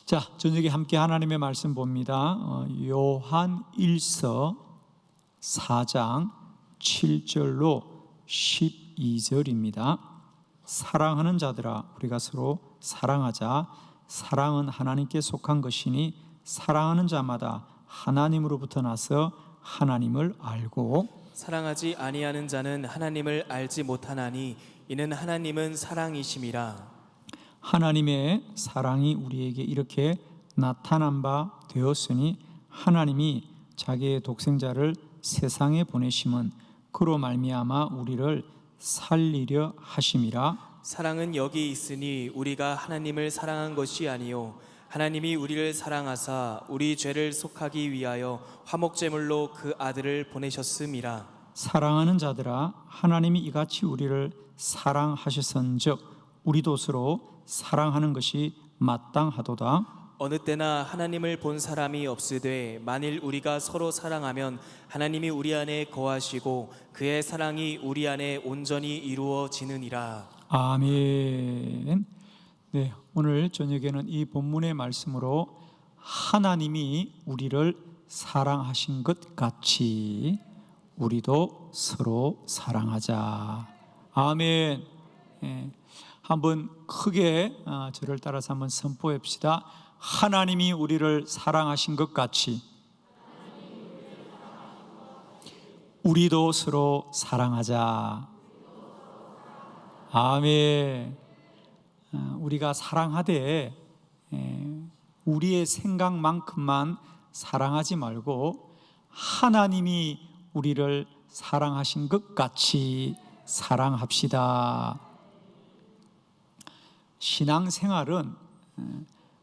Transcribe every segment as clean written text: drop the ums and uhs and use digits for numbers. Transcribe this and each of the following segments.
자, 저녁에 함께 하나님의 말씀 봅니다. 요한 1서 4장 7절로 12절입니다. 사랑하는 자들아, 우리가 서로 사랑하자. 사랑은 하나님께 속한 것이니 사랑하는 자마다 하나님으로부터 나서 하나님을 알고, 사랑하지 아니하는 자는 하나님을 알지 못하나니 이는 하나님은 사랑이심이라. 하나님의 사랑이 우리에게 이렇게 나타난 바 되었으니 하나님이 자기의 독생자를 세상에 보내심은 그로 말미암아 우리를 살리려 하심이라. 사랑은 여기 있으니 우리가 하나님을 사랑한 것이 아니요 하나님이 우리를 사랑하사 우리 죄를 속하기 위하여 화목제물로 그 아들을 보내셨음이라. 사랑하는 자들아, 하나님이 이같이 우리를 사랑하셨은즉 우리도 서로 사랑하는 것이 마땅하도다. 어느 때나 하나님을 본 사람이 없으되 만일 우리가 서로 사랑하면 하나님이 우리 안에 거하시고 그의 사랑이 우리 안에 온전히 이루어지느니라. 아멘. 네, 오늘 저녁에는 이 본문의 말씀으로 하나님이 우리를 사랑하신 것 같이 우리도 서로 사랑하자. 아멘. 예, 한번 크게 저를 따라서 한번 선포해 봅시다. 하나님이 우리를 사랑하신 것 같이 우리도 서로 사랑하자. 아멘. 우리가 사랑하되 우리의 생각만큼만 사랑하지 말고 하나님이 우리를 사랑하신 것 같이 사랑합시다. 신앙생활은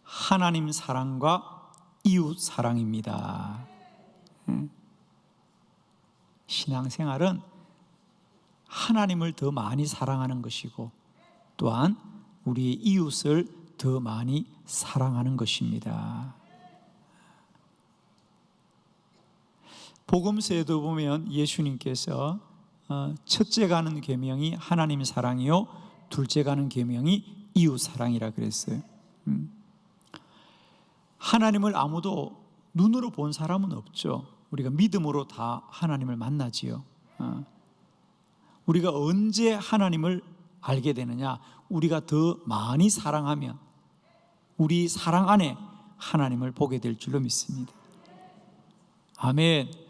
하나님 사랑과 이웃 사랑입니다. 신앙생활은 하나님을 더 많이 사랑하는 것이고 또한 우리의 이웃을 더 많이 사랑하는 것입니다. 복음서에도 보면 예수님께서 첫째 가는 계명이 하나님 사랑이요 둘째 가는 계명이 이웃 사랑이라 그랬어요. 하나님을 아무도 눈으로 본 사람은 없죠. 우리가 믿음으로 다 하나님을 만나지요. 우리가 언제 하나님을 알게 되느냐? 우리가 더 많이 사랑하면 우리 사랑 안에 하나님을 보게 될 줄로 믿습니다. 아멘.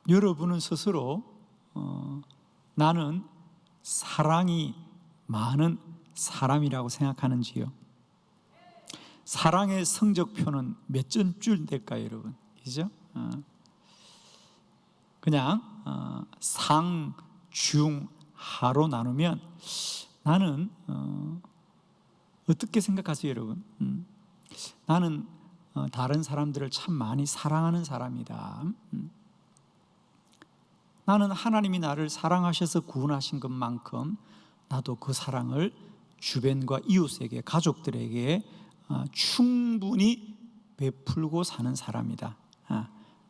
여러분은 스스로 나는 사랑이 많은 사람이라고 생각하는지요? 사랑의 성적표는 몇 점줄 될까요, 여러분? 그죠? 그냥 상, 중, 하로 나누면 나는 어떻게 생각하세요, 여러분? 나는 다른 사람들을 참 많이 사랑하는 사람이다. 나는 하나님이 나를 사랑하셔서 구원하신 것만큼 나도 그 사랑을 주변과 이웃에게, 가족들에게 충분히 베풀고 사는 사람이다.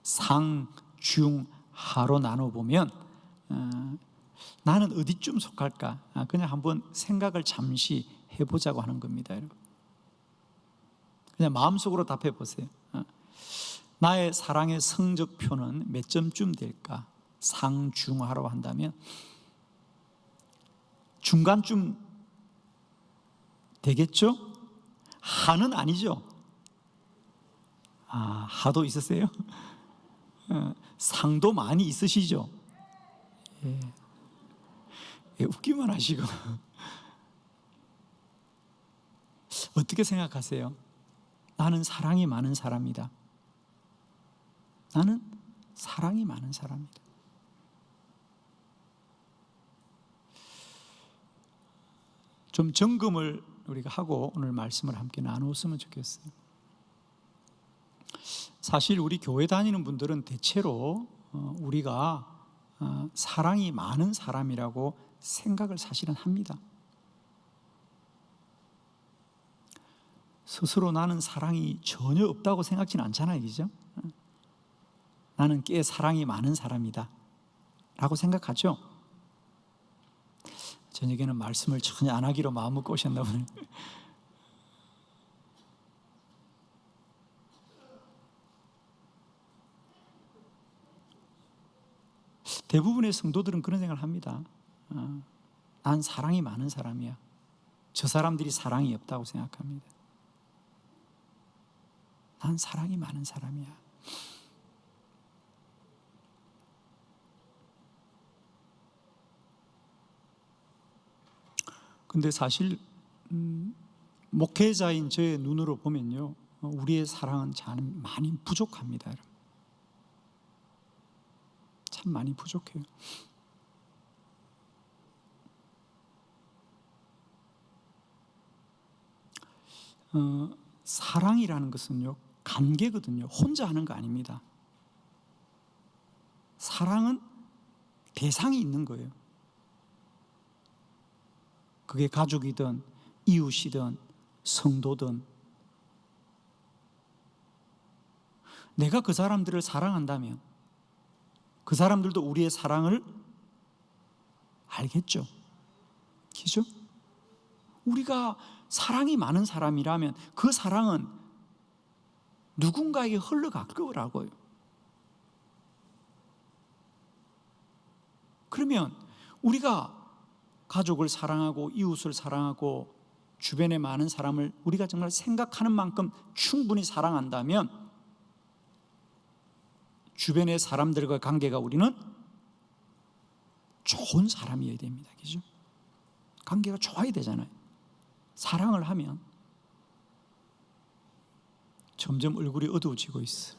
상, 중, 하로 나눠보면 나는 어디쯤 속할까? 그냥 한번 생각을 잠시 해보자고 하는 겁니다, 여러분. 그냥 마음속으로 답해 보세요. 나의 사랑의 성적표는 몇 점쯤 될까? 상, 중, 하로 한다면 중간쯤 되겠죠? 하는 아니죠? 하도 있으세요? 상도 많이 있으시죠? 웃기만 하시고 어떻게 생각하세요? 나는 사랑이 많은 사람이다. 나는 사랑이 많은 사람이다. 좀 점검을 우리가 하고 오늘 말씀을 함께 나누었으면 좋겠어요. 사실 우리 교회 다니는 분들은 대체로 우리가 사랑이 많은 사람이라고 생각을 사실은 합니다. 스스로 나는 사랑이 전혀 없다고 생각지는 않잖아요, 그죠? 나는 꽤 사랑이 많은 사람이다. 라고 생각하죠? 저녁에는 말씀을 전혀 안 하기로 마음먹고 오셨나 보네요. 대부분의 성도들은 그런 생각을 합니다. 난 사랑이 많은 사람이야. 저 사람들이 사랑이 없다고 생각합니다. 난 사랑이 많은 사람이야. 근데 사실 목회자인 저의 눈으로 보면요, 우리의 사랑은 참 많이 부족합니다. 여러분. 참 많이 부족해요. 사랑이라는 것은요, 관계거든요. 혼자 하는 거 아닙니다. 사랑은 대상이 있는 거예요. 그게 가족이든 이웃이든 성도든, 내가 그 사람들을 사랑한다면 그 사람들도 우리의 사랑을 알겠죠. 그죠? 우리가 사랑이 많은 사람이라면 그 사랑은 누군가에게 흘러갈 거라고요. 그러면 우리가 가족을 사랑하고 이웃을 사랑하고 주변의 많은 사람을 우리가 정말 생각하는 만큼 충분히 사랑한다면 주변의 사람들과 관계가 우리는 좋은 사람이어야 됩니다. 그죠? 관계가 좋아야 되잖아요. 사랑을 하면 점점 얼굴이 어두워지고 있어.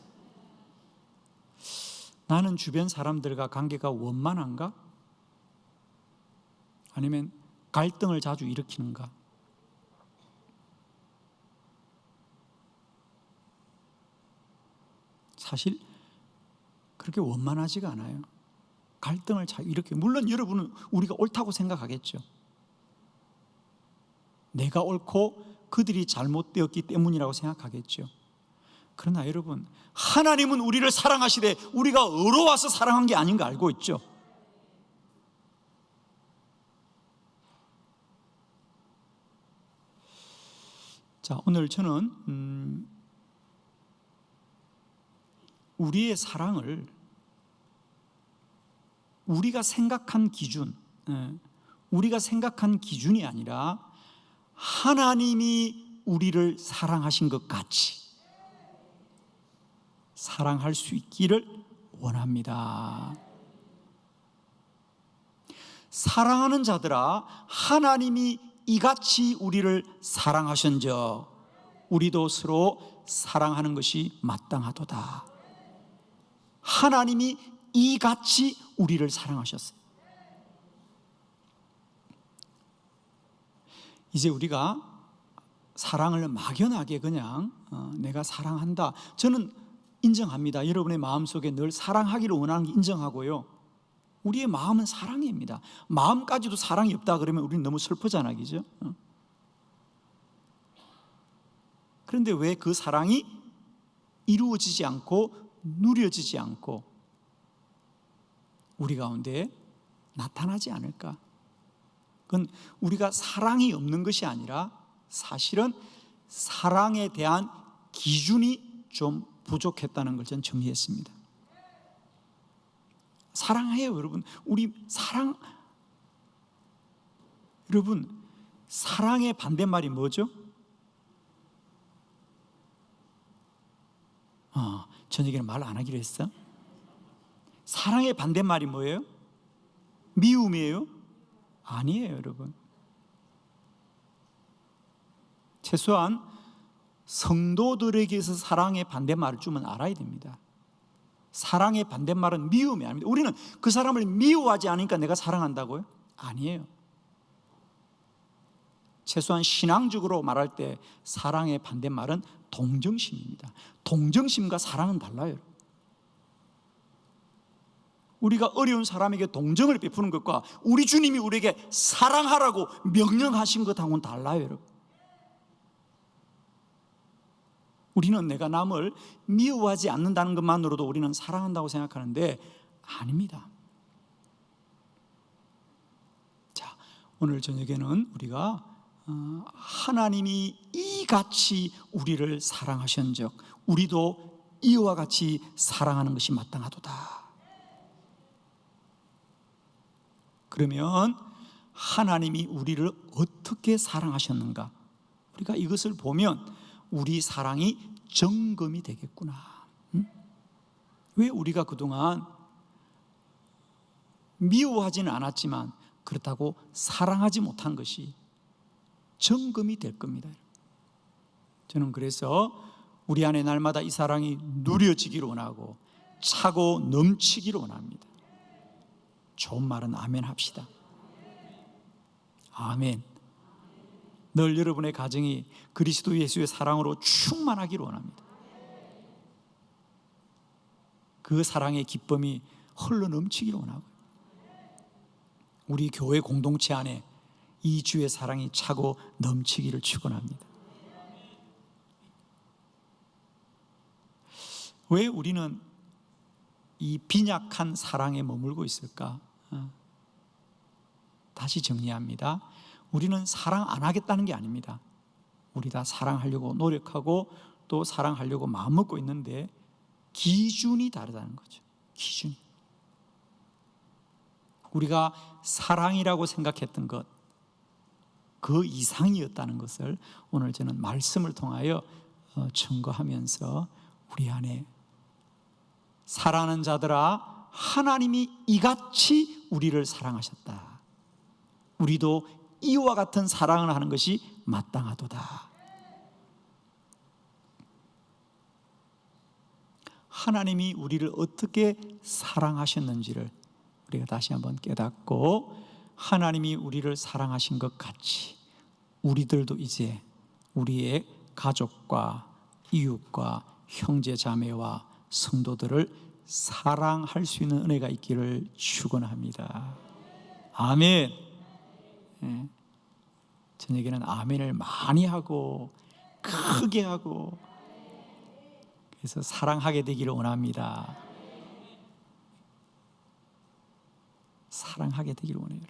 나는 주변 사람들과 관계가 원만한가? 아니면 갈등을 자주 일으키는가? 사실 그렇게 원만하지가 않아요. 갈등을 자주 일으키고, 물론 여러분은 우리가 옳다고 생각하겠죠. 내가 옳고 그들이 잘못되었기 때문이라고 생각하겠죠. 그러나 여러분, 하나님은 우리를 사랑하시되 우리가 의로워서 사랑한 게 아닌 거 알고 있죠. 자, 오늘 저는 우리의 사랑을 우리가 생각한 기준, 우리가 생각한 기준이 아니라 하나님이 우리를 사랑하신 것 같이 사랑할 수 있기를 원합니다. 사랑하는 자들아, 하나님이 이같이 우리를 사랑하신저 우리도 서로 사랑하는 것이 마땅하도다. 하나님이 이같이 우리를 사랑하셨어요. 이제 우리가 사랑을 막연하게 그냥 내가 사랑한다, 저는 인정합니다. 여러분의 마음속에 늘 사랑하기를 원하는 게 인정하고요. 우리의 마음은 사랑입니다. 마음까지도 사랑이 없다 그러면 우리는 너무 슬프잖아, 그죠? 그런데 왜 그 사랑이 이루어지지 않고 누려지지 않고 우리 가운데 나타나지 않을까? 그건 우리가 사랑이 없는 것이 아니라 사실은 사랑에 대한 기준이 좀 부족했다는 걸 저는 정리했습니다. 사랑해요, 여러분. 우리 사랑, 여러분, 사랑의 반대말이 뭐죠? 저녁에는 말 안 하기로 했어? 사랑의 반대말이 뭐예요? 미움이에요? 아니에요, 여러분. 최소한 성도들에게서 사랑의 반대말을 좀 알아야 됩니다. 사랑의 반대말은 미움이 아닙니다. 우리는 그 사람을 미워하지 않으니까 내가 사랑한다고요? 아니에요. 최소한 신앙적으로 말할 때 사랑의 반대말은 동정심입니다. 동정심과 사랑은 달라요. 우리가 어려운 사람에게 동정을 베푸는 것과 우리 주님이 우리에게 사랑하라고 명령하신 것하고는 달라요, 여러분. 우리는 내가 남을 미워하지 않는다는 것만으로도 우리는 사랑한다고 생각하는데 아닙니다. 오늘 저녁에는 우리가 하나님이 이같이 우리를 사랑하신즉 우리도 이와 같이 사랑하는 것이 마땅하도다. 그러면 하나님이 우리를 어떻게 사랑하셨는가? 우리가 이것을 보면 우리 사랑이 점검이 되겠구나. 왜 우리가 그동안 미워하지는 않았지만 그렇다고 사랑하지 못한 것이 점검이 될 겁니다. 저는 그래서 우리 안에 날마다 이 사랑이 누려지기를 원하고 차고 넘치기를 원합니다. 좋은 말은 아멘 합시다. 아멘. 늘 여러분의 가정이 그리스도 예수의 사랑으로 충만하기를 원합니다. 그 사랑의 기쁨이 흘러 넘치기를 원하고요. 우리 교회 공동체 안에 이 주의 사랑이 차고 넘치기를 축원합니다. 왜 우리는 이 빈약한 사랑에 머물고 있을까? 다시 정리합니다. 우리는 사랑 안 하겠다는 게 아닙니다. 우리 다 사랑하려고 노력하고 또 사랑하려고 마음먹고 있는데 기준이 다르다는 거죠. 기준이. 우리가 사랑이라고 생각했던 것, 그 이상이었다는 것을 오늘 저는 말씀을 통하여 증거하면서 우리 안에 사랑하는 자들아, 하나님이 이같이 우리를 사랑하셨다. 우리도 이와 같은 사랑을 하는 것이 마땅하도다. 하나님이 우리를 어떻게 사랑하셨는지를 우리가 다시 한번 깨닫고, 하나님이 우리를 사랑하신 것 같이 우리들도 이제 우리의 가족과 이웃과 형제 자매와 성도들을 사랑할 수 있는 은혜가 있기를 축원합니다. 아멘. 네. 저녁에는 아멘을 많이 하고 크게 하고 그래서 사랑하게 되기를 원합니다. 사랑하게 되기를 원해요.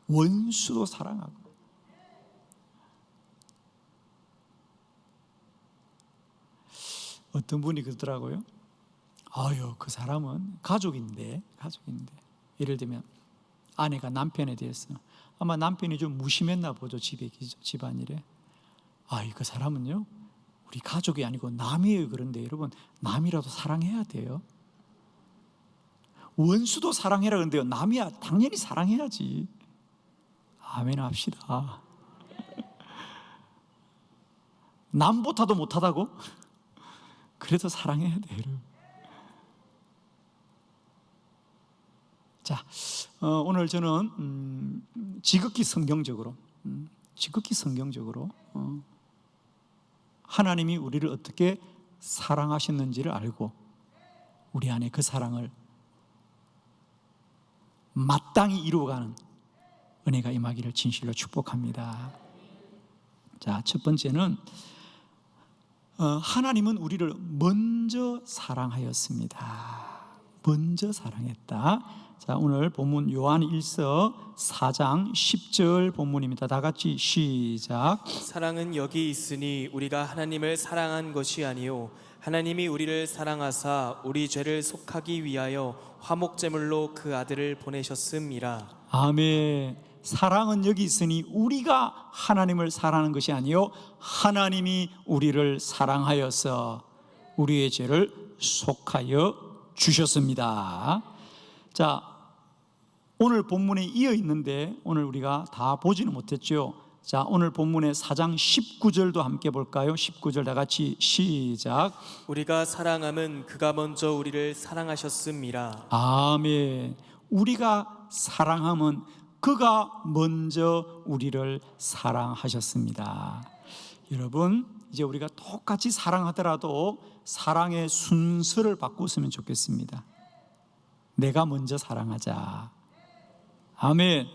원수도 사랑하고. 어떤 분이 그러더라고요. 아유, 그 사람은 가족인데 예를 들면 아내가 남편에 대해서 아마 남편이 좀 무심했나 보죠. 집안일에. 그 사람은요 우리 가족이 아니고 남이에요. 그런데 여러분, 남이라도 사랑해야 돼요. 원수도 사랑해라 그런데요, 남이야 당연히 사랑해야지. 아멘 합시다. 남보다도 못하다고? 그래도 사랑해야 돼요. 자, 오늘 저는 지극히 성경적으로 하나님이 우리를 어떻게 사랑하셨는지를 알고 우리 안에 그 사랑을 마땅히 이루어가는 은혜가 임하기를 진실로 축복합니다. 자, 첫 번째는 하나님은 우리를 먼저 사랑하였습니다. 먼저 사랑했다. 자, 오늘 본문 요한 1서 4장 10절 본문입니다. 다 같이 시작. 사랑은 여기 있으니 우리가 하나님을 사랑한 것이 아니요 하나님이 우리를 사랑하사 우리 죄를 속하기 위하여 화목제물로 그 아들을 보내셨음이라. 아멘. 사랑은 여기 있으니 우리가 하나님을 사랑하는 것이 아니요 하나님이 우리를 사랑하여서 우리의 죄를 속하여 주셨습니다. 자, 오늘 본문에 이어 있는데 오늘 우리가 다 보지는 못했죠. 자, 오늘 본문의 4장 19절도 함께 볼까요? 19절 다 같이 시작. 우리가 사랑함은 그가 먼저 우리를 사랑하셨음이라. 아멘. 우리가 사랑함은 그가 먼저 우리를 사랑하셨습니다. 여러분, 이제 우리가 똑같이 사랑하더라도 사랑의 순서를 바꿨으면 좋겠습니다. 내가 먼저 사랑하자. 아멘.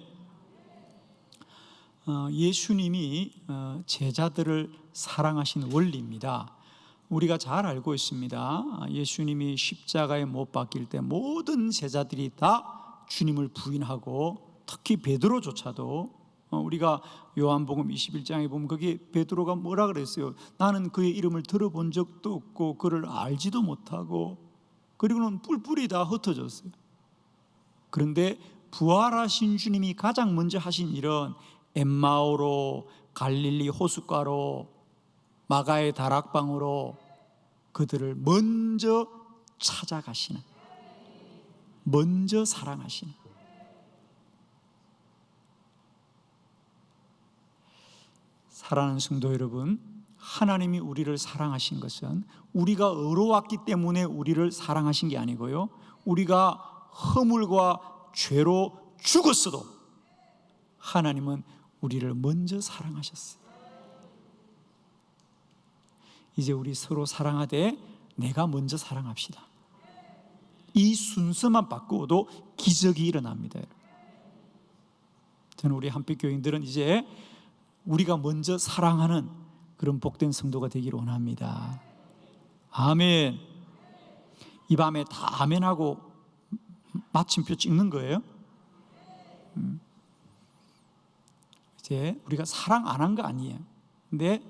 예수님이 제자들을 사랑하신 원리입니다. 우리가 잘 알고 있습니다. 예수님이 십자가에 못 박힐 때 모든 제자들이 다 주님을 부인하고 특히 베드로조차도 우리가 요한복음 21장에 보면 거기에 베드로가 뭐라 그랬어요? 나는 그의 이름을 들어본 적도 없고 그를 알지도 못하고, 그리고는 뿔뿔이 다 흩어졌어요. 그런데 부활하신 주님이 가장 먼저 하신 일은 엠마오로, 갈릴리 호숫가로, 마가의 다락방으로 그들을 먼저 찾아가시는, 먼저 사랑하시는. 사랑하는 성도 여러분, 하나님이 우리를 사랑하신 것은 우리가 의로웠기 때문에 우리를 사랑하신 게 아니고요, 우리가 허물과 죄로 죽었어도 하나님은 우리를 먼저 사랑하셨어요. 이제 우리 서로 사랑하되 내가 먼저 사랑합시다. 이 순서만 바꾸어도 기적이 일어납니다. 저는 우리 한빛 교인들은 이제 우리가 먼저 사랑하는 그런 복된 성도가 되기를 원합니다. 아멘. 이 밤에 다 아멘하고 마침표 찍는 거예요? 이제 우리가 사랑 안 한 거 아니에요. 근데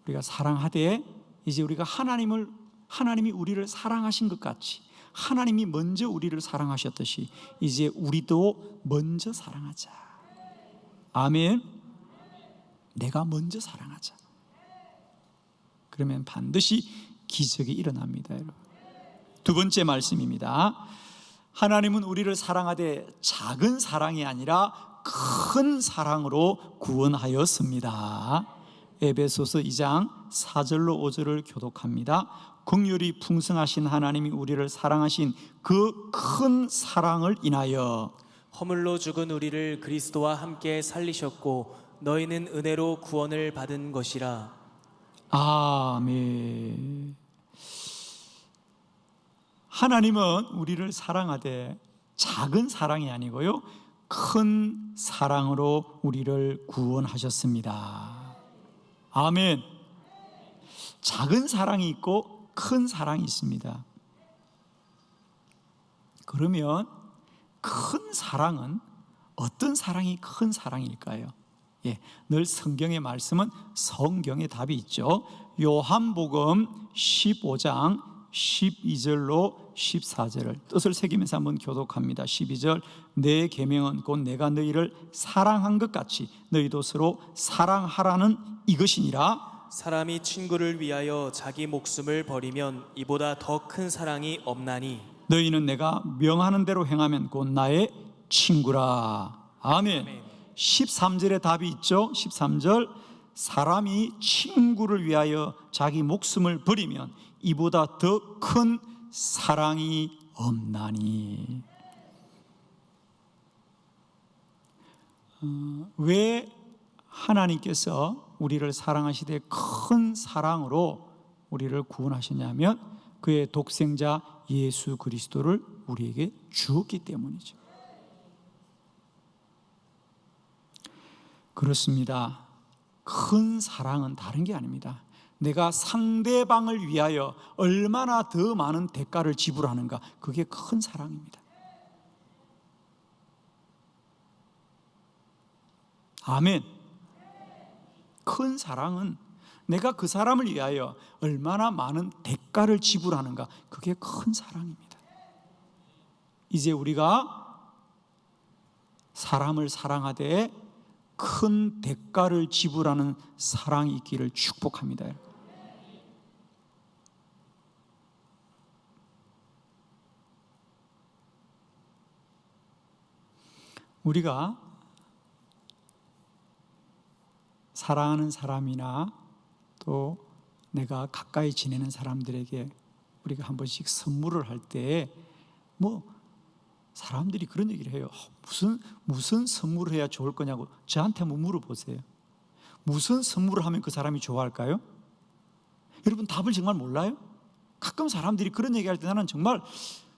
우리가 사랑하되 이제 우리가 하나님이 우리를 사랑하신 것 같이, 하나님이 먼저 우리를 사랑하셨듯이 이제 우리도 먼저 사랑하자. 아멘. 내가 먼저 사랑하자. 그러면 반드시 기적이 일어납니다, 여러분. 두 번째 말씀입니다. 하나님은 우리를 사랑하되 작은 사랑이 아니라 큰 사랑으로 구원하였습니다. 에베소서 2장 4절로 5절을 교독합니다. 긍휼이 풍성하신 하나님이 우리를 사랑하신 그 큰 사랑을 인하여 허물로 죽은 우리를 그리스도와 함께 살리셨고 너희는 은혜로 구원을 받은 것이라. 아멘. 하나님은 우리를 사랑하되 작은 사랑이 아니고요, 큰 사랑으로 우리를 구원하셨습니다. 아멘. 작은 사랑이 있고 큰 사랑이 있습니다. 그러면 큰 사랑은 어떤 사랑이 큰 사랑일까요? 늘 성경의 말씀은 성경의 답이 있죠. 요한복음 15장 12절로 14절을 뜻을 새기면서 한번 교독합니다. 12절, 내 계명은 곧 내가 너희를 사랑한 것 같이 너희도 서로 사랑하라는 이것이니라. 사람이 친구를 위하여 자기 목숨을 버리면 이보다 더 큰 사랑이 없나니 너희는 내가 명하는 대로 행하면 곧 나의 친구라. 아멘. 13절에 답이 있죠. 13절, 사람이 친구를 위하여 자기 목숨을 버리면 이보다 더 큰 사랑이 없나니. 왜 하나님께서 우리를 사랑하시되 큰 사랑으로 우리를 구원하셨냐면 그의 독생자 예수 그리스도를 우리에게 주었기 때문이죠. 그렇습니다. 큰 사랑은 다른 게 아닙니다. 내가 상대방을 위하여 얼마나 더 많은 대가를 지불하는가, 그게 큰 사랑입니다. 아멘. 큰 사랑은 내가 그 사람을 위하여 얼마나 많은 대가를 지불하는가, 그게 큰 사랑입니다. 이제 우리가 사람을 사랑하되 큰 대가를 지불하는 사랑이 있기를 축복합니다. 우리가 사랑하는 사람이나 또 내가 가까이 지내는 사람들에게 우리가 한 번씩 선물을 할 때 사람들이 그런 얘기를 해요. 무슨 선물을 해야 좋을 거냐고 저한테 한번 물어보세요. 무슨 선물을 하면 그 사람이 좋아할까요? 여러분 답을 정말 몰라요? 가끔 사람들이 그런 얘기할 때 나는 정말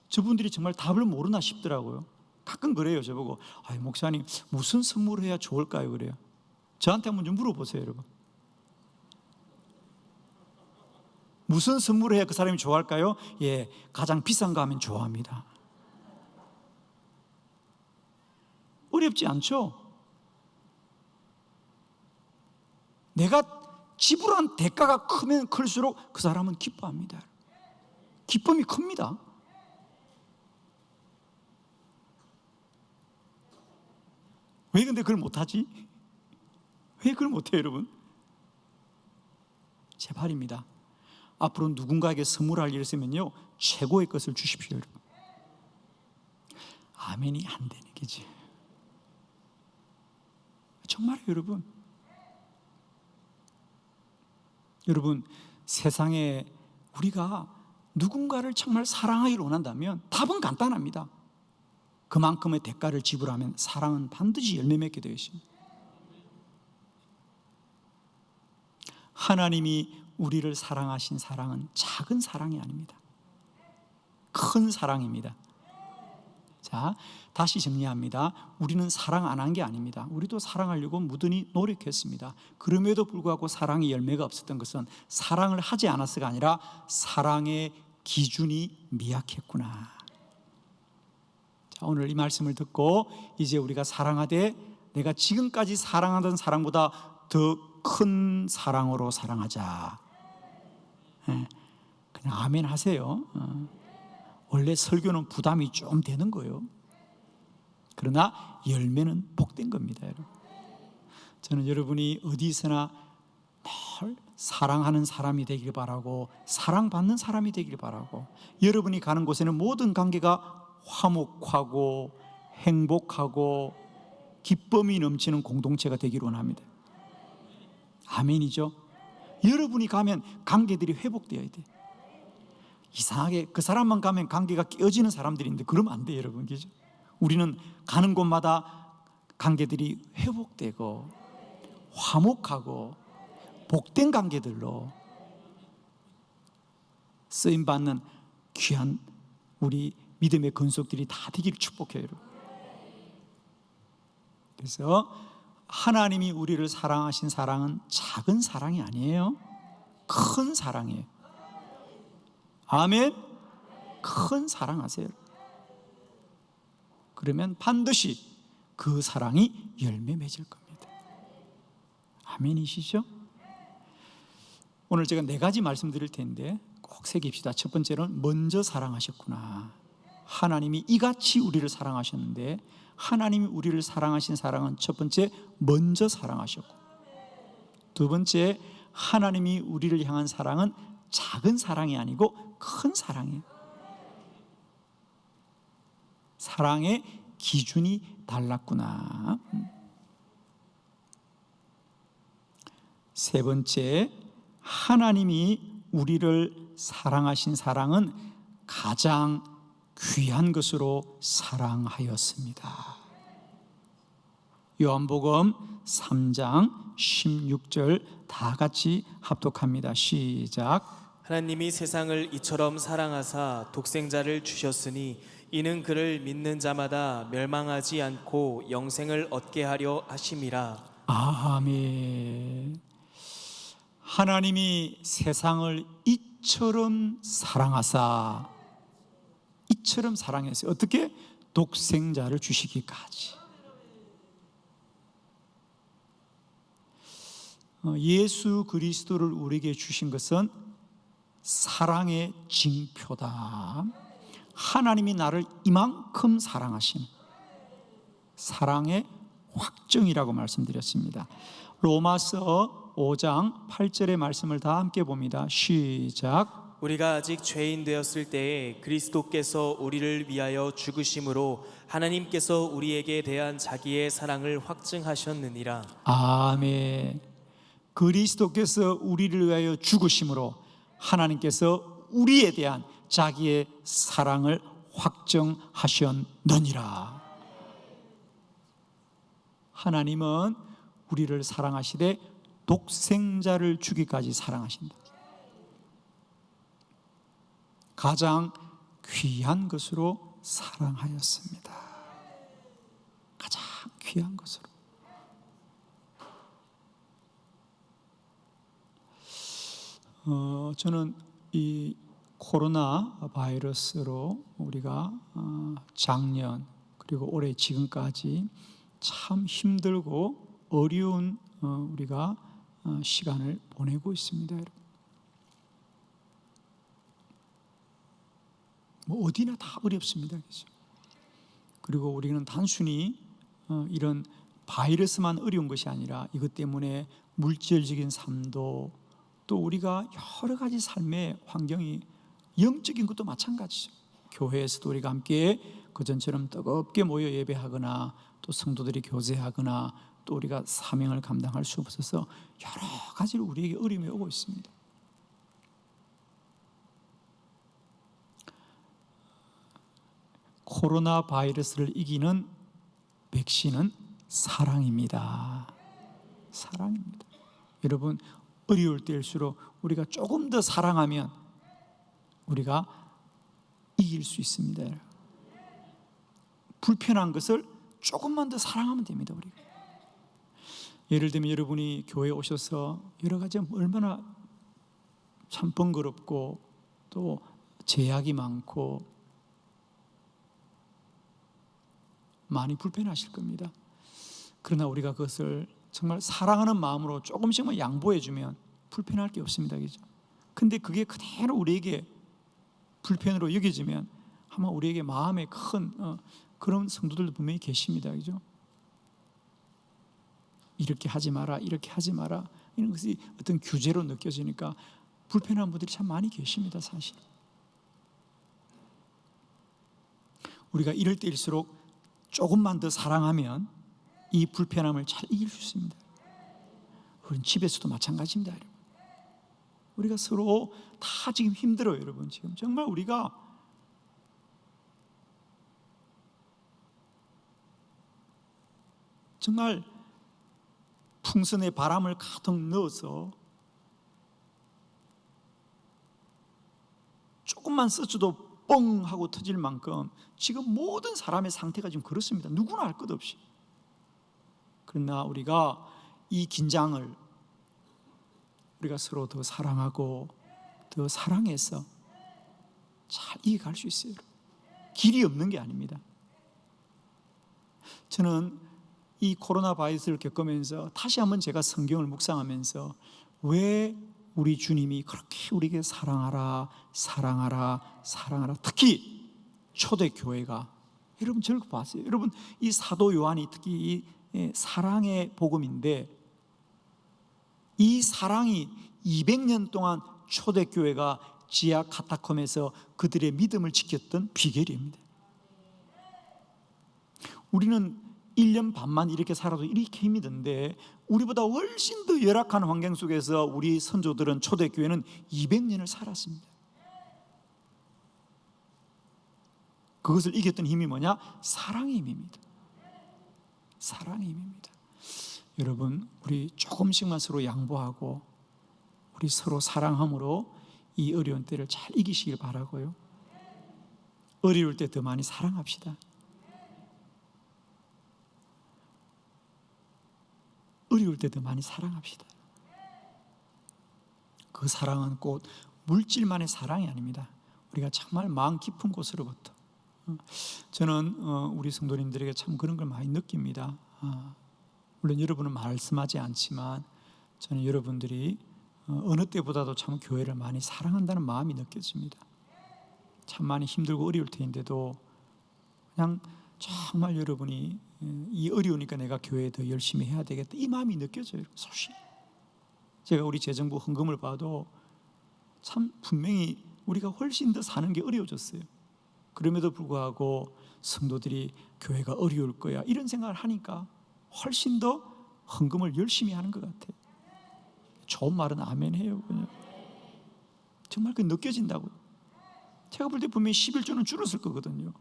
저분들이 정말 답을 모르나 싶더라고요. 가끔 그래요. 저보고 목사님 무슨 선물을 해야 좋을까요? 그래요. 저한테 한번 좀 물어보세요. 여러분 무슨 선물을 해야 그 사람이 좋아할까요? 가장 비싼 거 하면 좋아합니다. 어렵지 않죠? 내가 지불한 대가가 크면 클수록 그 사람은 기뻐합니다. 기쁨이 큽니다. 왜 근데 그걸 못하지? 왜 그걸 못해요, 여러분? 제발입니다. 앞으로 누군가에게 선물할 일이 있으면요, 최고의 것을 주십시오, 여러분. 아멘이 안 되는 게지. 정말요, 여러분. 여러분, 세상에 우리가 누군가를 정말 사랑하기를 원한다면 답은 간단합니다. 그만큼의 대가를 지불하면 사랑은 반드시 열매 맺게 되어 있습니다. 하나님이 우리를 사랑하신 사랑은 작은 사랑이 아닙니다. 큰 사랑입니다. 자, 다시 정리합니다. 우리는 사랑 안 한 게 아닙니다. 우리도 사랑하려고 무던히 노력했습니다. 그럼에도 불구하고 사랑의 열매가 없었던 것은 사랑을 하지 않았어가 아니라 사랑의 기준이 미약했구나. 자, 오늘 이 말씀을 듣고 이제 우리가 사랑하되 내가 지금까지 사랑하던 사랑보다 더 큰 사랑으로 사랑하자. 그냥 아멘 하세요. 원래 설교는 부담이 좀 되는 거예요. 그러나 열매는 복된 겁니다, 여러분. 저는 여러분이 어디서나 늘 사랑하는 사람이 되길 바라고 사랑받는 사람이 되길 바라고 여러분이 가는 곳에는 모든 관계가 화목하고 행복하고 기쁨이 넘치는 공동체가 되기를 원합니다. 아멘이죠. 여러분이 가면 관계들이 회복되어야 돼. 이상하게 그 사람만 가면 관계가 깨어지는 사람들인데 그러면 안 돼요, 여러분. 그죠? 우리는 가는 곳마다 관계들이 회복되고 화목하고 복된 관계들로 쓰임받는 귀한 우리 믿음의 근속들이 다 되기를 축복해요, 여러분. 그래서 하나님이 우리를 사랑하신 사랑은 작은 사랑이 아니에요. 큰 사랑이에요. 아멘. 큰 사랑하세요. 그러면 반드시 그 사랑이 열매 맺을 겁니다. 아멘이시죠? 오늘 제가 4가지 말씀드릴 텐데 꼭 새깁시다. 첫 번째는 먼저 사랑하셨구나. 하나님이 이같이 우리를 사랑하셨는데 하나님이 우리를 사랑하신 사랑은 첫 번째 먼저 사랑하셨고, 두 번째 하나님이 우리를 향한 사랑은 작은 사랑이 아니고 큰 사랑이에요. 사랑의 기준이 달랐구나. 세 번째, 하나님이 우리를 사랑하신 사랑은 가장 귀한 것으로 사랑하였습니다. 요한복음 3장 16절 다 같이 합독합니다. 시작. 하나님이 세상을 이처럼 사랑하사 독생자를 주셨으니 이는 그를 믿는 자마다 멸망하지 않고 영생을 얻게 하려 하심이라. 아멘. 하나님이 세상을 이처럼 사랑하사, 이처럼 사랑했어요. 어떻게? 독생자를 주시기까지. 예수 그리스도를 우리에게 주신 것은 사랑의 징표다. 하나님이 나를 이만큼 사랑하신 사랑의 확증이라고 말씀드렸습니다. 로마서 5장 8절의 말씀을 다 함께 봅니다. 시작. 우리가 아직 죄인 되었을 때에 그리스도께서 우리를 위하여 죽으심으로 하나님께서 우리에게 대한 자기의 사랑을 확증하셨느니라. 아멘. 그리스도께서 우리를 위하여 죽으심으로 하나님께서 우리에 대한 자기의 사랑을 확정하셨느니라. 하나님은 우리를 사랑하시되 독생자를 주기까지 사랑하신다. 가장 귀한 것으로 사랑하였습니다. 가장 귀한 것으로. 저는 이 코로나 바이러스로 우리가 작년 그리고 올해 지금까지 참 힘들고 어려운 우리가 시간을 보내고 있습니다, 여러분. 뭐 어디나 다 어렵습니다, 그렇죠? 그리고 우리는 단순히 이런 바이러스만 어려운 것이 아니라 이것 때문에 물질적인 삶도, 또 우리가 여러 가지 삶의 환경이, 영적인 것도 마찬가지죠. 교회에서도 우리가 함께 그전처럼 뜨겁게 모여 예배하거나 또 성도들이 교제하거나 또 우리가 사명을 감당할 수 없어서 여러 가지로 우리에게 어려움이 오고 있습니다. 코로나 바이러스를 이기는 백신은 사랑입니다. 사랑입니다. 여러분, 어려울 때일수록 우리가 조금 더 사랑하면 우리가 이길 수 있습니다. 불편한 것을 조금만 더 사랑하면 됩니다, 우리가. 예를 들면 여러분이 교회에 오셔서 여러 가지 얼마나 참 번거롭고 또 제약이 많고 많이 불편하실 겁니다. 그러나 우리가 그것을 정말 사랑하는 마음으로 조금씩만 양보해 주면 불편할 게 없습니다, 그죠? 근데 그게 그대로 우리에게 불편으로 여겨지면 아마 우리에게 마음에 큰 그런 성도들도 분명히 계십니다, 그죠? 이렇게 하지 마라, 이렇게 하지 마라, 이런 것이 어떤 규제로 느껴지니까 불편한 분들이 참 많이 계십니다, 사실. 우리가 이럴 때일수록 조금만 더 사랑하면 이 불편함을 잘 이길 수 있습니다. 우리는 집에서도 마찬가지입니다, 여러분. 우리가 서로 다 지금 힘들어요, 여러분. 지금 정말 우리가 정말 풍선에 바람을 가득 넣어서 조금만 써줘도 뻥 하고 터질 만큼 지금 모든 사람의 상태가 지금 그렇습니다. 누구나 할 것 없이. 그러나 우리가 이 긴장을 우리가 서로 더 사랑하고 더 사랑해서 잘 이겨갈 수 있어요. 길이 없는 게 아닙니다. 저는 이 코로나 바이러스를 겪으면서 다시 한번 제가 성경을 묵상하면서 왜 우리 주님이 그렇게 우리에게 사랑하라, 사랑하라, 사랑하라, 특히 초대교회가, 여러분 저를 봤어요. 여러분 이 사도 요한이 특히 이 사랑의 복음인데, 이 사랑이 200년 동안 초대교회가 지하 카타콤에서 그들의 믿음을 지켰던 비결입니다. 우리는 1년 반만 이렇게 살아도 이렇게 힘이 든데 우리보다 훨씬 더 열악한 환경 속에서 우리 선조들은, 초대교회는 200년을 살았습니다. 그것을 이겼던 힘이 뭐냐? 사랑의 힘입니다. 사랑의 힘입니다. 여러분, 우리 조금씩만 서로 양보하고 우리 서로 사랑함으로 이 어려운 때를 잘 이기시길 바라고요. 어려울 때 더 많이 사랑합시다. 어려울 때 더 많이 사랑합시다. 그 사랑은 곧 물질만의 사랑이 아닙니다. 우리가 정말 마음 깊은 곳으로부터. 저는 우리 성도님들에게 참 그런 걸 많이 느낍니다. 물론 여러분은 말씀하지 않지만 저는 여러분들이 어느 때보다도 참 교회를 많이 사랑한다는 마음이 느껴집니다. 참 많이 힘들고 어려울 텐데도 그냥 정말 여러분이 이 어려우니까 내가 교회에 더 열심히 해야 되겠다, 이 마음이 느껴져요. 소식. 제가 우리 재정부 헌금을 봐도 참 분명히 우리가 훨씬 더 사는 게 어려워졌어요. 그럼에도 불구하고 성도들이 교회가 어려울 거야 이런 생각을 하니까 훨씬 더 헌금을 열심히 하는 것 같아요. 좋은 말은 아멘 해요. 그냥. 정말 그 느껴진다고요. 제가 볼 때 분명히 11조는 줄었을 거거든요.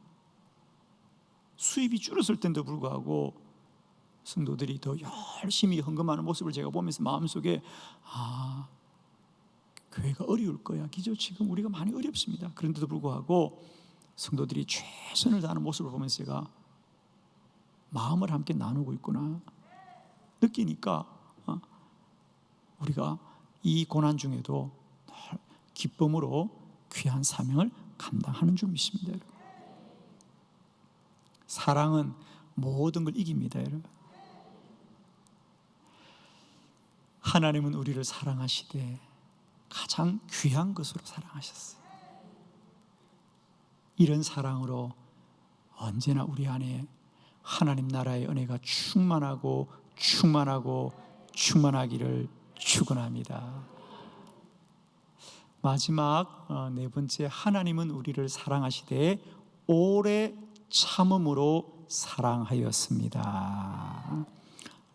수입이 줄었을 텐데도 불구하고 성도들이 더 열심히 헌금하는 모습을 제가 보면서 마음속에 교회가 어려울 거야. 기죠? 지금 우리가 많이 어렵습니다. 그런데도 불구하고 성도들이 최선을 다하는 모습을 보면서 제가 마음을 함께 나누고 있구나 느끼니까 우리가 이 고난 중에도 기쁨으로 귀한 사명을 감당하는 줄 믿습니다. 사랑은 모든 걸 이깁니다, 여러분. 하나님은 우리를 사랑하시되 가장 귀한 것으로 사랑하셨어요. 이런 사랑으로 언제나 우리 안에 하나님 나라의 은혜가 충만하고 충만하고 충만하기를 축원합니다. 마지막 네 번째, 하나님은 우리를 사랑하시되 오래 참음으로 사랑하였습니다.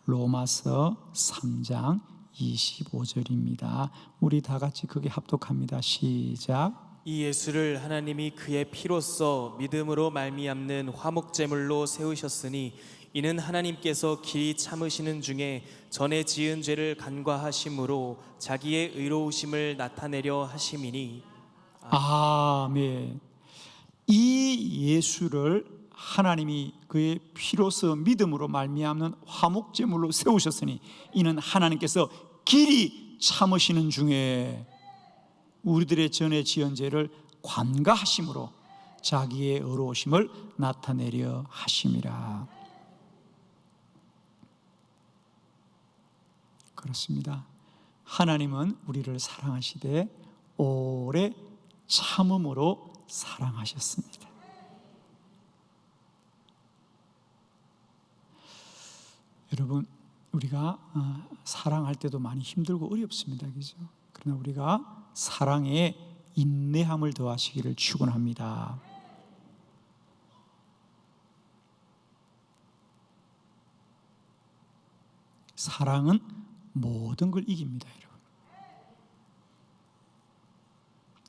로마서 3장 25절입니다. 우리 다 같이 그게 합독합니다. 시작. 이 예수를 하나님이 그의 피로써 믿음으로 말미암는 화목제물로 세우셨으니 이는 하나님께서 길이 참으시는 중에 전에 지은 죄를 간과하심으로 자기의 의로우심을 나타내려 하심이니. 아멘. 이 예수를 하나님이 그의 피로써 믿음으로 말미암는 화목제물로 세우셨으니 이는 하나님께서 길이 참으시는 중에 우리들의 전에 지은 죄를 관가하심으로 자기의 의로우심을 나타내려 하심이라. 그렇습니다. 하나님은 우리를 사랑하시되 오래 참음으로 사랑하셨습니다. 여러분, 우리가 사랑할 때도 많이 힘들고 어렵습니다, 그죠? 그러나 우리가 사랑에 인내함을 더하시기를 축원합니다. 사랑은 모든 걸 이깁니다, 여러분.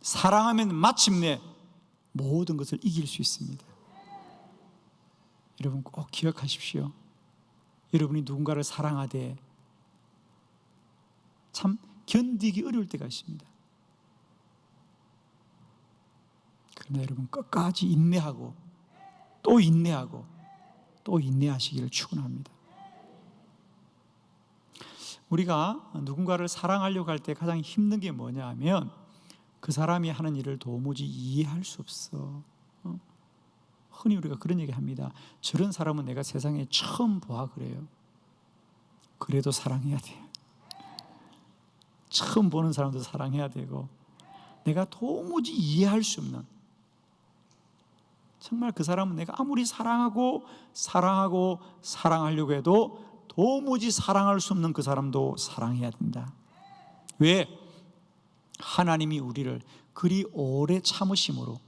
사랑하면 마침내 모든 것을 이길 수 있습니다. 여러분 꼭 기억하십시오. 여러분이 누군가를 사랑하되 참 견디기 어려울 때가 있습니다. 그러나 여러분 끝까지 인내하고 또 인내하고 또 인내하시기를 축원합니다. 우리가 누군가를 사랑하려고 할 때 가장 힘든 게 뭐냐 하면 그 사람이 하는 일을 도무지 이해할 수 없어. 흔히 우리가 그런 얘기 합니다. 저런 사람은 내가 세상에 처음 봐 그래요. 그래도 사랑해야 돼요. 처음 보는 사람도 사랑해야 되고 내가 도무지 이해할 수 없는, 정말 그 사람은 내가 아무리 사랑하고 사랑하려고 해도 도무지 사랑할 수 없는 그 사람도 사랑해야 된다. 왜? 하나님이 우리를 그리 오래 참으심으로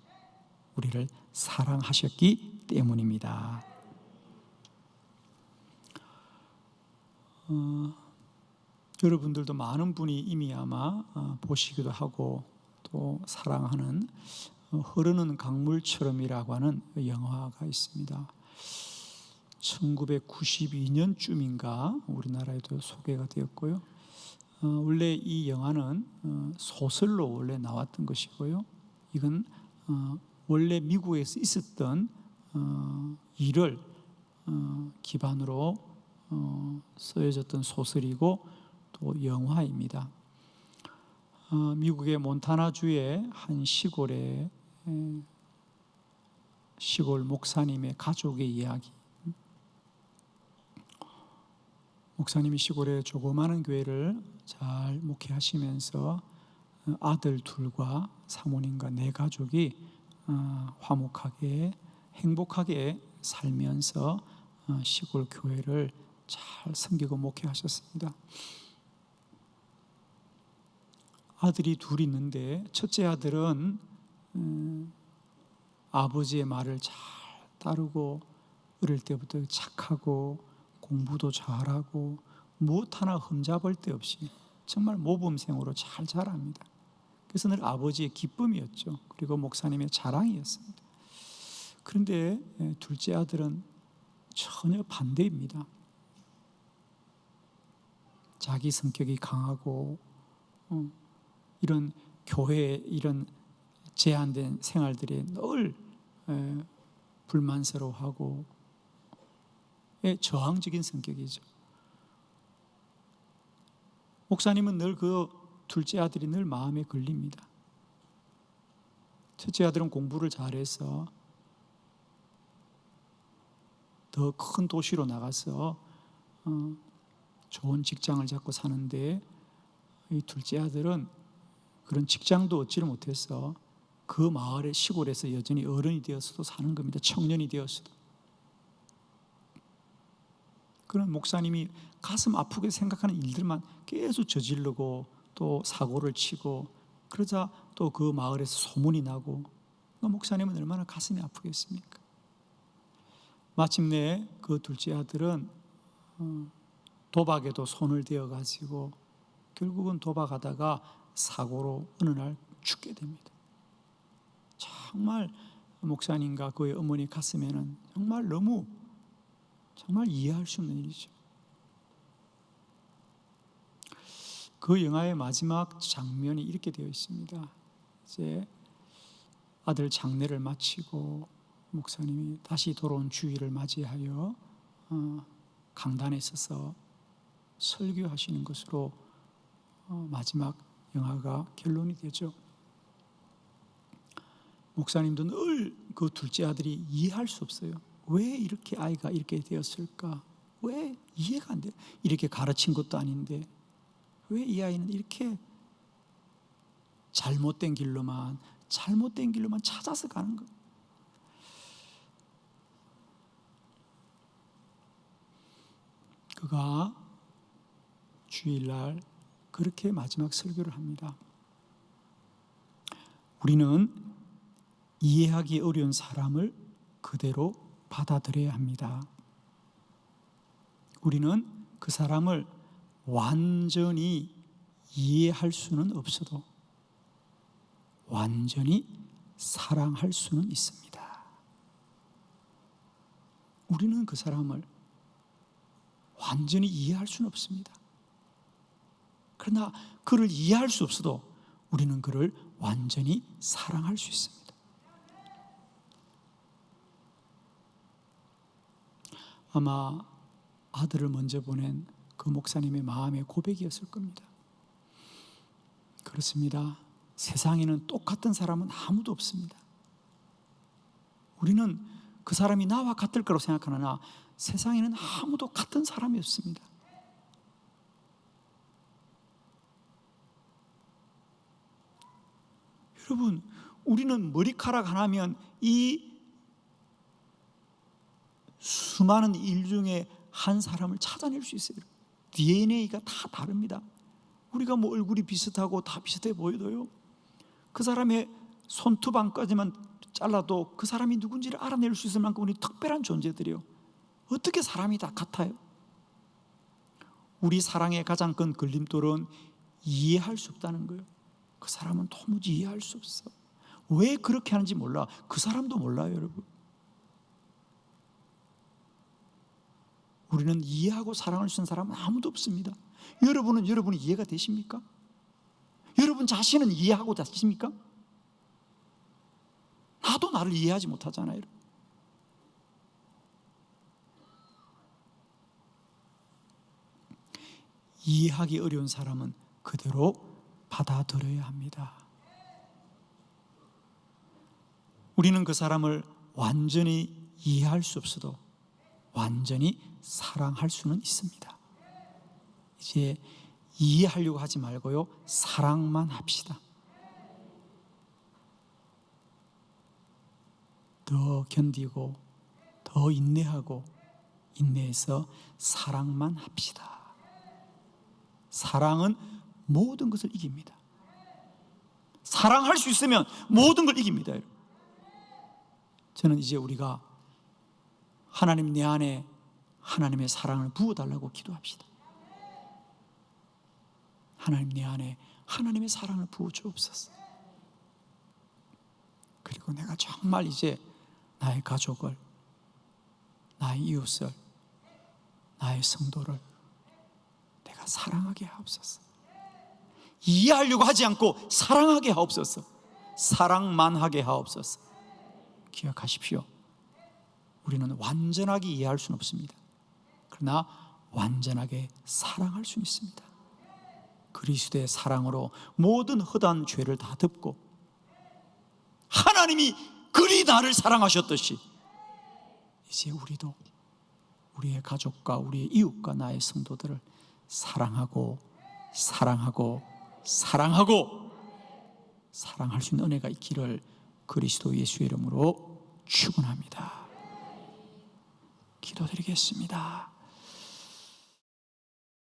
우리를 사랑하셨기 때문입니다. 여러분들도 많은 분이 이미 아마 보시기도 하고 또 사랑하는 흐르는 강물처럼이라고 하는 영화가 있습니다. 1992년쯤인가 우리나라에도 소개가 되었고요. 원래 이 영화는 소설로 원래 나왔던 것이고요. 이건 원래 미국에서 있었던 일을 기반으로 쓰여졌던 소설이고 또 영화입니다. 미국의 몬타나주의 한 시골의 시골 목사님의 가족의 이야기. 목사님이 시골의 조그마한 교회를 잘 목회하시면서 아들 둘과 사모님과 네 가족이 화목하게 행복하게 살면서 시골 교회를 잘 섬기고 목회하셨습니다. 아들이 둘 있는데 첫째 아들은 아버지의 말을 잘 따르고 어릴 때부터 착하고 공부도 잘하고 무엇 하나 흠잡을 데 없이 정말 모범생으로 잘 자랍니다. 그래서 늘 아버지의 기쁨이었죠. 그리고 목사님의 자랑이었습니다. 그런데 둘째 아들은 전혀 반대입니다. 자기 성격이 강하고 이런 교회에 이런 제한된 생활들에 늘 불만스러워하고 저항적인 성격이죠. 목사님은 늘 그 둘째 아들이 늘 마음에 걸립니다. 첫째 아들은 공부를 잘해서 더 큰 도시로 나가서 좋은 직장을 잡고 사는데, 이 둘째 아들은 그런 직장도 얻지를 못해서 그 마을의 시골에서 여전히 어른이 되어서도 사는 겁니다. 청년이 되어서도. 그런 목사님이 가슴 아프게 생각하는 일들만 계속 저지르고 또 사고를 치고, 그러자 또 그 마을에서 소문이 나고, 목사님은 얼마나 가슴이 아프겠습니까? 마침내 그 둘째 아들은 도박에도 손을 대어가지고 결국은 도박하다가 사고로 어느 날 죽게 됩니다. 정말 목사님과 그의 어머니 가슴에는 정말 이해할 수 없는 일이죠. 그 영화의 마지막 장면이 이렇게 되어 있습니다. 이제 아들 장례를 마치고 목사님이 다시 돌아온 주일을 맞이하여 강단에 서서 설교하시는 것으로 마지막 영화가 결론이 되죠. 목사님도 늘 그 둘째 아들이 이해할 수 없어요. 왜 이렇게 아이가 이렇게 되었을까? 왜 이해가 안 돼요? 이렇게 가르친 것도 아닌데 왜 이 아이는 이렇게 잘못된 길로만 찾아서 가는 거? 그가 주일날 그렇게 마지막 설교를 합니다. 우리는 이해하기 어려운 사람을 그대로 받아들여야 합니다. 우리는 그 사람을 완전히 이해할 수는 없어도 완전히 사랑할 수는 있습니다. 우리는 그 사람을 완전히 이해할 수는 없습니다. 그러나 그를 이해할 수 없어도 우리는 그를 완전히 사랑할 수 있습니다. 아마 아들을 먼저 보낸 그 목사님의 마음의 고백이었을 겁니다. 그렇습니다. 세상에는 똑같은 사람은 아무도 없습니다. 우리는 그 사람이 나와 같을 거라고 생각하나 세상에는 아무도 같은 사람이 없습니다. 여러분, 우리는 머리카락 하나면 이 수많은 일 중에 한 사람을 찾아낼 수 있어요. DNA가 다 다릅니다. 우리가 뭐 얼굴이 비슷하고 다 비슷해 보여도요, 그 사람의 손투방까지만 잘라도 그 사람이 누군지를 알아낼 수 있을 만큼 우리 특별한 존재들이요. 어떻게 사람이 다 같아요? 우리 사랑의 가장 큰 걸림돌은 이해할 수 없다는 거예요. 그 사람은 도무지 이해할 수 없어. 왜 그렇게 하는지 몰라. 그 사람도 몰라요, 여러분. 우리는 이해하고 사랑할 수 있는 사람은 아무도 없습니다. 여러분이 이해가 되십니까? 여러분 자신은 이해하고 계십니까? 나도 나를 이해하지 못하잖아요. 이해하기 어려운 사람은 그대로 받아들여야 합니다. 우리는 그 사람을 완전히 이해할 수 없어도 완전히 사랑할 수는 있습니다. 이제 이해하려고 하지 말고요, 사랑만 합시다. 더 견디고 더 인내하고 인내해서 사랑만 합시다. 사랑은 모든 것을 이깁니다. 사랑할 수 있으면 모든 걸 이깁니다. 저는 이제 우리가 하나님 내 안에 하나님의 사랑을 부어달라고 기도합시다. 하나님 내 안에 하나님의 사랑을 부어주옵소서. 그리고 내가 정말 이제 나의 가족을, 나의 이웃을, 나의 성도를 내가 사랑하게 하옵소서. 이해하려고 하지 않고 사랑하게 하옵소서. 사랑만 하게 하옵소서. 기억하십시오. 우리는 완전하게 이해할 수는 없습니다. 그러나 완전하게 사랑할 수는 있습니다. 그리스도의 사랑으로 모든 허다한 죄를 다 덮고 하나님이 그리 나를 사랑하셨듯이 이제 우리도 우리의 가족과 우리의 이웃과 나의 성도들을 사랑하고 사랑하고 사랑하고 사랑할 수 있는 은혜가 있기를 그리스도 예수의 이름으로 축원합니다. 기도드리겠습니다.